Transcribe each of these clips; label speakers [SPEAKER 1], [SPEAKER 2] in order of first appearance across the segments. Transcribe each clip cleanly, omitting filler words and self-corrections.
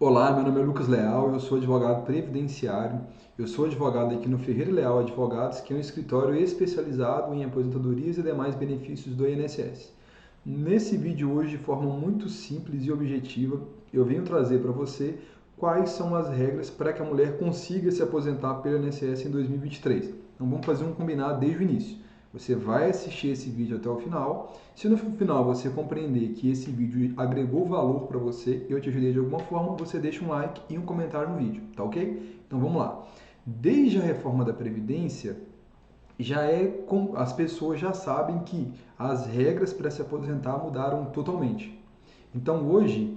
[SPEAKER 1] Olá, meu nome é Lucas Leal, eu sou advogado previdenciário. Eu sou advogado aqui no Ferreira Leal Advogados, que é um escritório especializado em aposentadorias e demais benefícios do INSS. Nesse vídeo hoje, de forma muito simples e objetiva, eu venho trazer para você quais são as regras para que a mulher consiga se aposentar pelo INSS em 2023. Então vamos fazer um combinado desde o início. Você vai assistir esse vídeo até o final. Se no final você compreender que esse vídeo agregou valor para você, eu te ajudei de alguma forma, você deixa um like e um comentário no vídeo, tá ok? Então vamos lá. Desde a reforma da Previdência, as pessoas já sabem que as regras para se aposentar mudaram totalmente. Então hoje,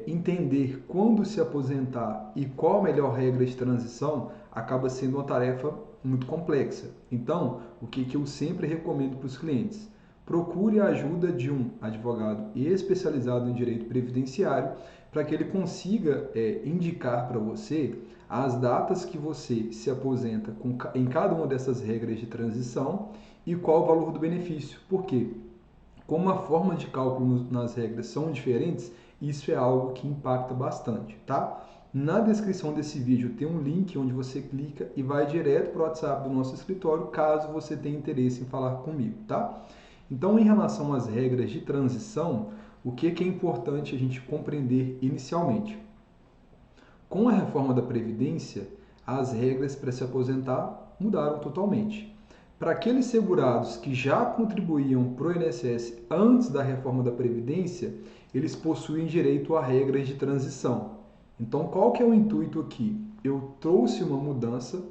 [SPEAKER 1] entender quando se aposentar e qual a melhor regra de transição acaba sendo uma tarefa muito complexa. Então, o que eu sempre recomendo para os clientes? Procure a ajuda de um advogado especializado em direito previdenciário para que ele consiga indicar para você as datas que você se aposenta em cada uma dessas regras de transição e qual o valor do benefício. Por quê? Como a forma de cálculo nas regras são diferentes, isso é algo que impacta bastante, tá? Na descrição desse vídeo tem um link onde você clica e vai direto para o WhatsApp do nosso escritório, caso você tenha interesse em falar comigo, tá? Então, em relação às regras de transição, o que é importante a gente compreender inicialmente? Com a reforma da Previdência, as regras para se aposentar mudaram totalmente. Para aqueles segurados que já contribuíam para o INSS antes da reforma da Previdência, eles possuem direito a regras de transição. Então, qual que é o intuito aqui? Eu trouxe uma mudança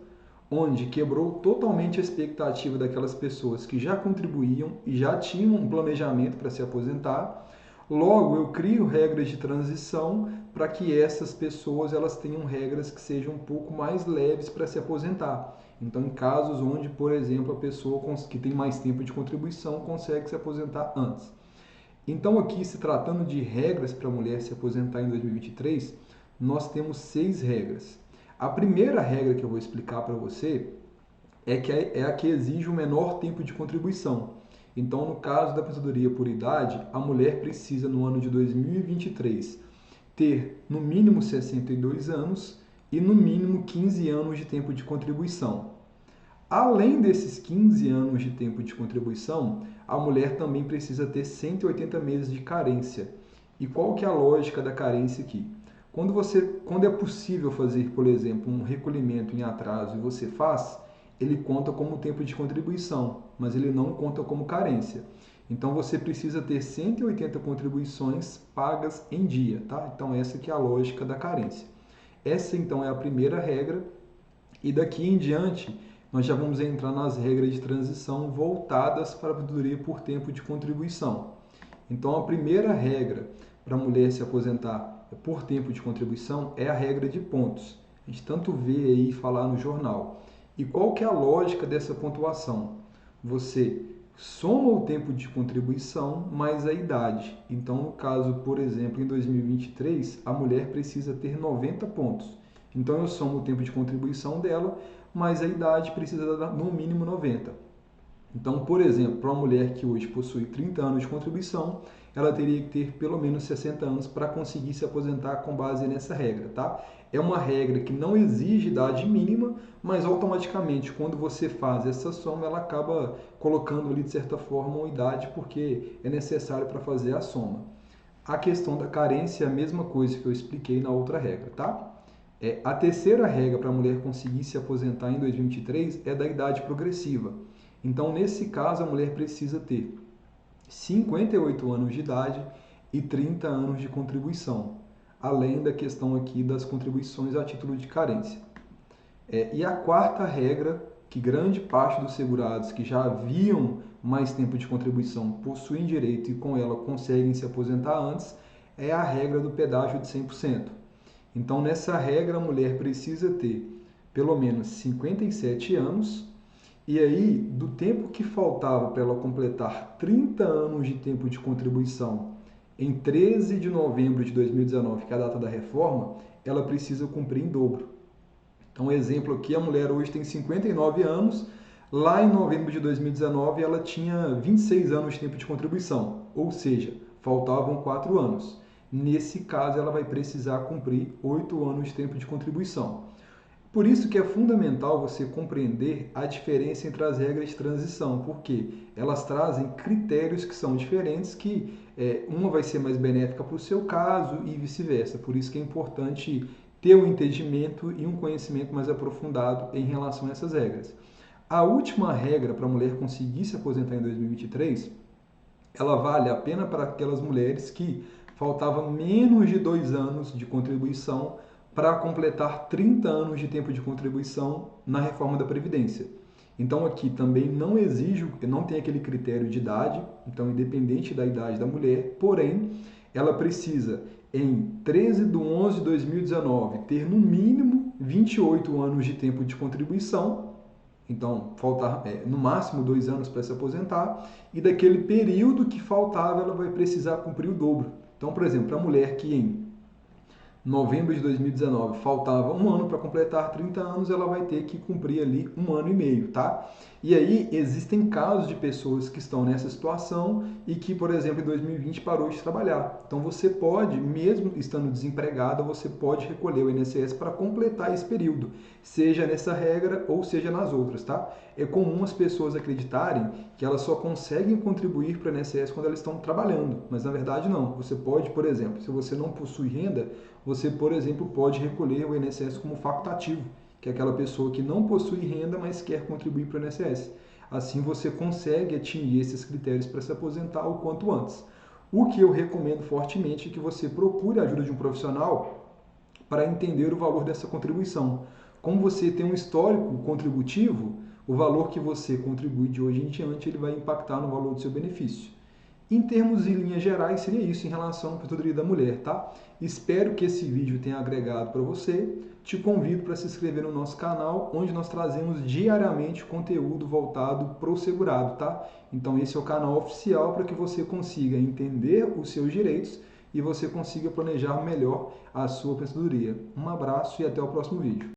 [SPEAKER 1] onde quebrou totalmente a expectativa daquelas pessoas que já contribuíam e já tinham um planejamento para se aposentar. Logo, eu crio regras de transição para que essas pessoas elas tenham regras que sejam um pouco mais leves para se aposentar. Então, em casos onde, por exemplo, a pessoa que tem mais tempo de contribuição consegue se aposentar antes. Então, aqui, se tratando de regras para a mulher se aposentar em 2023, nós temos 6 regras. A primeira regra que eu vou explicar para você é a que exige o menor tempo de contribuição. Então, no caso da aposentadoria por idade, a mulher precisa, no ano de 2023, ter no mínimo 62 anos e no mínimo 15 anos de tempo de contribuição. Além desses 15 anos de tempo de contribuição, a mulher também precisa ter 180 meses de carência. E qual que é a lógica da carência aqui? Quando é possível fazer, por exemplo, um recolhimento em atraso e você faz, ele conta como tempo de contribuição, mas ele não conta como carência. Então você precisa ter 180 contribuições pagas em dia, tá? Então essa que é a lógica da carência. Essa então é a primeira regra e daqui em diante nós já vamos entrar nas regras de transição voltadas para a aposentadoria por tempo de contribuição. Então, a primeira regra para a mulher se aposentar por tempo de contribuição é a regra de pontos. A gente tanto vê aí falar no jornal. E qual que é a lógica dessa pontuação? Você soma o tempo de contribuição mais a idade. Então, no caso, por exemplo, em 2023, a mulher precisa ter 90 pontos. Então, eu somo o tempo de contribuição dela, mais a idade precisa dar no mínimo 90. Então, por exemplo, para uma mulher que hoje possui 30 anos de contribuição, ela teria que ter pelo menos 60 anos para conseguir se aposentar com base nessa regra, tá? É uma regra que não exige idade mínima, mas automaticamente quando você faz essa soma, ela acaba colocando ali de certa forma uma idade porque é necessário para fazer a soma. A questão da carência é a mesma coisa que eu expliquei na outra regra, tá? A terceira regra para a mulher conseguir se aposentar em 2023 é da idade progressiva. Então, nesse caso, a mulher precisa ter 58 anos de idade e 30 anos de contribuição, além da questão aqui das contribuições a título de carência. E a quarta regra, que grande parte dos segurados que já haviam mais tempo de contribuição possuem direito e com ela conseguem se aposentar antes, é a regra do pedágio de 100%. Então, nessa regra, a mulher precisa ter pelo menos 57 anos, e aí, do tempo que faltava para ela completar 30 anos de tempo de contribuição em 13 de novembro de 2019, que é a data da reforma, ela precisa cumprir em dobro. Então, exemplo aqui, a mulher hoje tem 59 anos, lá em novembro de 2019 ela tinha 26 anos de tempo de contribuição, ou seja, faltavam 4 anos. nesse caso ela vai precisar cumprir 8 anos de tempo de contribuição. Por isso que é fundamental você compreender a diferença entre as regras de transição, porque elas trazem critérios que são diferentes, que uma vai ser mais benéfica para o seu caso e vice-versa. Por isso que é importante ter um entendimento e um conhecimento mais aprofundado em relação a essas regras. A última regra para a mulher conseguir se aposentar em 2023, ela vale apenas para aquelas mulheres que faltavam menos de 2 anos de contribuição para completar 30 anos de tempo de contribuição na reforma da Previdência. Então aqui também não exige, não tem aquele critério de idade, então independente da idade da mulher, porém ela precisa em 13 de 11 de 2019 ter no mínimo 28 anos de tempo de contribuição, então faltar no máximo 2 anos para se aposentar, e daquele período que faltava ela vai precisar cumprir o dobro. Então, por exemplo, a mulher que em novembro de 2019 faltava 1 ano para completar 30 anos, ela vai ter que cumprir ali 1 ano e meio, tá? E aí existem casos de pessoas que estão nessa situação e que, por exemplo, em 2020 parou de trabalhar. Então você pode, mesmo estando desempregada, você pode recolher o INSS para completar esse período, seja nessa regra ou seja nas outras, tá? É comum as pessoas acreditarem que elas só conseguem contribuir para o INSS quando elas estão trabalhando, mas na verdade não. Você pode, por exemplo, se você não possui renda, você, por exemplo, pode recolher o INSS como facultativo, que é aquela pessoa que não possui renda, mas quer contribuir para o INSS. Assim você consegue atingir esses critérios para se aposentar o quanto antes. O que eu recomendo fortemente é que você procure a ajuda de um profissional para entender o valor dessa contribuição. Como você tem um histórico contributivo, o valor que você contribui de hoje em diante ele vai impactar no valor do seu benefício. Em termos e linhas gerais, seria isso em relação à aposentadoria da mulher, tá? Espero que esse vídeo tenha agregado para você. Te convido para se inscrever no nosso canal, onde nós trazemos diariamente conteúdo voltado para o segurado, tá? Então esse é o canal oficial para que você consiga entender os seus direitos e você consiga planejar melhor a sua aposentadoria. Um abraço e até o próximo vídeo.